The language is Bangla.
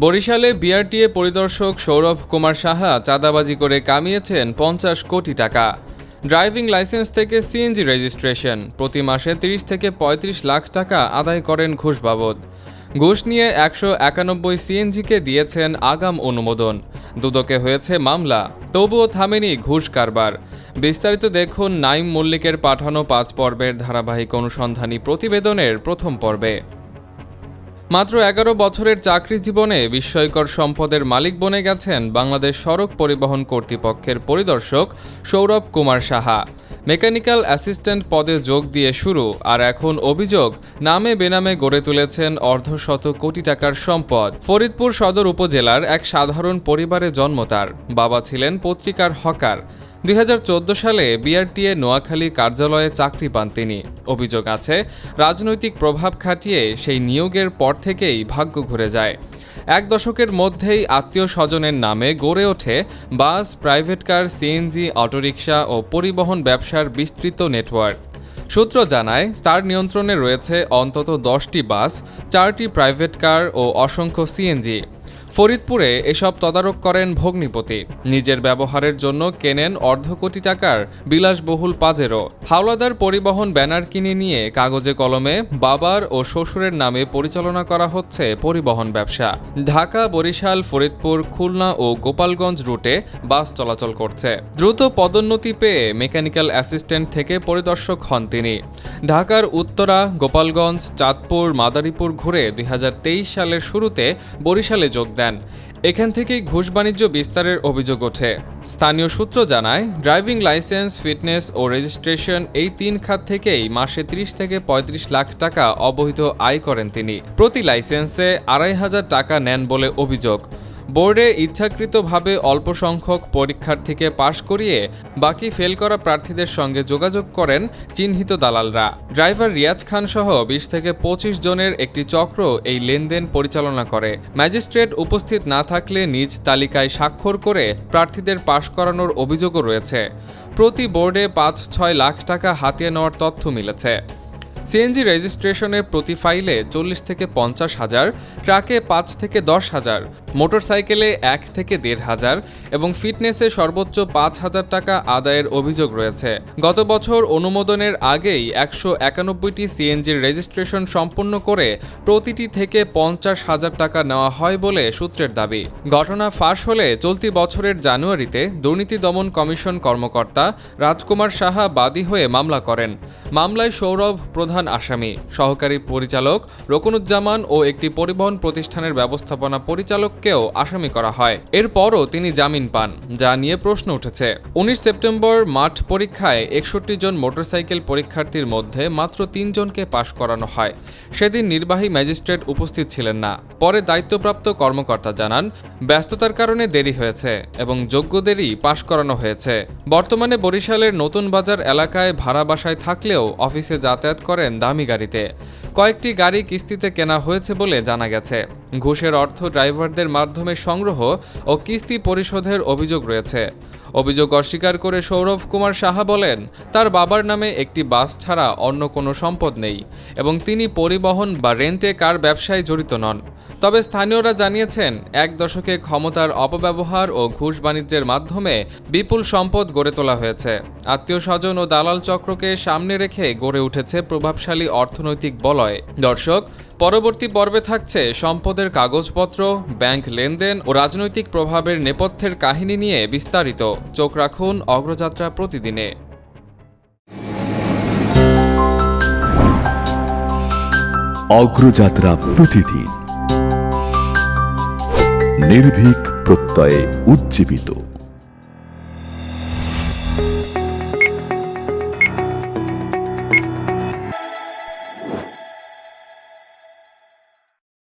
বরিশালে বিআরটিএ পরিদর্শক সৌরভ কুমার সাহা চাঁদাবাজি করে কামিয়েছেন ৫০ কোটি টাকা। ড্রাইভিং লাইসেন্স থেকে সিএনজি রেজিস্ট্রেশন, প্রতি মাসে ৩০ থেকে ৩৫ লাখ টাকা আদায় করেন ঘুষ বাবদ। ঘুষ নিয়ে ১৯১ সিএনজিকে দিয়েছেন আগাম অনুমোদন। দুদকে হয়েছে মামলা, তবুও থামেনি ঘুষ কারবার। বিস্তারিত দেখুন নাইম মল্লিকের পাঠানো ৫ পর্বের ধারাবাহিক অনুসন্ধানী প্রতিবেদনের প্রথম পর্বে। মাত্র ১১ বছরের চাকরি জীবনে বিস্ময়কর সম্পদের মালিক বনে গেছেন বাংলাদেশ সড়ক পরিবহন কর্তৃপক্ষের পরিদর্শক সৌরভ কুমার সাহা। মেকানিক্যাল অ্যাসিস্ট্যান্ট পদে যোগ দিয়ে শুরু, আর এখন অভিযোগ নামে বেনামে গড়ে তুলেছেন অর্ধশত কোটি টাকার সম্পদ। ফরিদপুর সদর উপজেলার এক সাধারণ পরিবারে জন্ম তার। বাবা ছিলেন পত্রিকার হকার। ২০১৪ সালে বিআরটিএ নোয়াখালী কার্যালয়ে চাকরি পান তিনি। অভিযোগ আছে, রাজনৈতিক প্রভাব খাটিয়ে সেই নিয়োগের পর থেকেই ভাগ্য ঘুরে যায়। এক দশকের মধ্যেই আত্মীয় স্বজনের নামে গড়ে ওঠে বাস, প্রাইভেট কার, সিএনজি, অটোরিকশা ও পরিবহন ব্যবসার বিস্তৃত নেটওয়ার্ক। সূত্র জানায়, তার নিয়ন্ত্রণে রয়েছে অন্তত 10টি বাস, 4টি প্রাইভেট কার ও অসংখ্য সিএনজি। ফরিদপুরে এসব তদারক করেন ভগ্নিপতি। নিজের ব্যবহারের জন্য কেনেন অর্ধকোটি টাকার বিলাসবহুল পাজেরো। হাওলাদার পরিবহন ব্যানার কিনে নিয়ে কাগজে কলমে বাবার ও শ্বশুরের নামে পরিচালনা করা হচ্ছে পরিবহন ব্যবসা। ঢাকা, বরিশাল, ফরিদপুর, খুলনা ও গোপালগঞ্জ রুটে বাস চলাচল করছে। দ্রুত পদোন্নতি পেয়ে মেকানিক্যাল অ্যাসিস্ট্যান্ট থেকে পরিদর্শক হন তিনি। ঢাকার উত্তরা, গোপালগঞ্জ, চাঁদপুর, মাদারীপুর ঘুরে ২০২৩ সালের শুরুতে বরিশালে যোগ দেন। এখান থেকেই ঘুষ বাণিজ্য বিস্তারের অভিযোগ ওঠে। স্থানীয় সূত্র জানায়, ড্রাইভিং লাইসেন্স, ফিটনেস ও রেজিস্ট্রেশন এই ৩ খাত থেকেই মাসে ৩০ থেকে ৩৫ লাখ টাকা অবৈধ আয় করেন তিনি। প্রতি লাইসেন্সে ২৫০০ টাকা নেন বলে অভিযোগ। বোর্ডে ইচ্ছাকৃতভাবে অল্প সংখ্যক পরীক্ষার্থীকে পাশ করিয়ে বাকি ফেল করা প্রার্থীদের সঙ্গে যোগাযোগ করেন চিহ্নিত দালালরা। ড্রাইভার রিয়াজ খান সহ ২০ থেকে ২৫ জনের একটি চক্র এই লেনদেন পরিচালনা করে। ম্যাজিস্ট্রেট উপস্থিত না থাকলে নিজ তালিকায় স্বাক্ষর করে প্রার্থীদের পাশ করানোর অভিযোগও রয়েছে। প্রতি বোর্ডে ৫-৬ লাখ টাকা হাতিয়ে নেওয়ার তথ্য মিলেছে। সিএনজি রেজিস্ট্রেশনের প্রতি ফাইলে ৪০ থেকে ৫০ হাজার, ট্রাকে ৫ থেকে ১০ হাজার, মোটরসাইকেলে ১ থেকে ১.৫ হাজার এবং ফিটনেসে সর্বোচ্চ ৫,০০০ টাকা আদায়ের অভিযোগ রয়েছে। গত বছর অনুমোদনের আগেই ১৯১টি সিএনজির রেজিস্ট্রেশন সম্পন্ন করে প্রতিটি থেকে ৫০,০০০ টাকা নেওয়া হয় বলে সূত্রের দাবি। ঘটনা ফাঁস হলে চলতি বছরের জানুয়ারিতে দুর্নীতি দমন কমিশন কর্মকর্তা রাজকুমার সাহা বাদী হয়ে মামলা করেন। মামলায় সৌরভ প্রধান আসামি, সহকারী পরিচালক রকনুজ্জামান ও একটি পরিবহন প্রতিষ্ঠানের ব্যবস্থাপনা পরিচালককেও আসামি করা হয়। এরপরও তিনি জামিন পান, যা নিয়ে প্রশ্ন উঠেছে। ১৯ সেপ্টেম্বর মাঠ পরীক্ষায় ৬১ জন মোটরসাইকেল পরীক্ষার্থীর মধ্যে মাত্র ৩ জনকে পাশ করানো হয়। সেদিন নির্বাহী ম্যাজিস্ট্রেট উপস্থিত ছিলেন না। পরে দায়িত্বপ্রাপ্ত কর্মকর্তা জানান, ব্যস্ততার কারণে দেরি হয়েছে এবং যোগ্যদেরই পাশ করানো হয়েছে। বর্তমানে বরিশালের নতুন বাজার এলাকায় ভাড়া বাসায় থাকলেও অফিসে যাতায়াত করেন দামি গাড়িতে। কয়েকটি গাড়ি কিস্তিতে কেনা হয়েছে বলে জানা গেছে। ঘুষের অর্থ ড্রাইভারদের মাধ্যমে সংগ্রহ ও কিস্তি পরিশোধের অভিযোগ রয়েছে। অভিযোগ অস্বীকার করে সৌরভ কুমার সাহা বলেন, তার বাবার নামে একটি বাস ছাড়া অন্য কোনো সম্পদ নেই এবং তিনি পরিবহন বা রেন্টে কার ব্যবসায় জড়িত নন। তবে স্থানীয়রা জানিয়েছেন, এক দশকে ক্ষমতার অপব্যবহার ও ঘুষ বাণিজ্যের মাধ্যমে বিপুল সম্পদ গড়ে তোলা হয়েছে। আত্মীয় স্বজন ও দালাল চক্রকে সামনে রেখে গড়ে উঠেছে প্রভাবশালী অর্থনৈতিক বলয়। দর্শক, পরবর্তী পর্বে থাকছে সম্পদের কাগজপত্র, ব্যাংক লেনদেন ও রাজনৈতিক প্রভাবের নেপথ্যের কাহিনী নিয়ে বিস্তারিত। চোখ রাখুন অগ্রযাত্রা প্রতিদিনে। অগ্রযাত্রা প্রতিদিন, নির্ভীক প্রত্যয়ে উজ্জীবিত।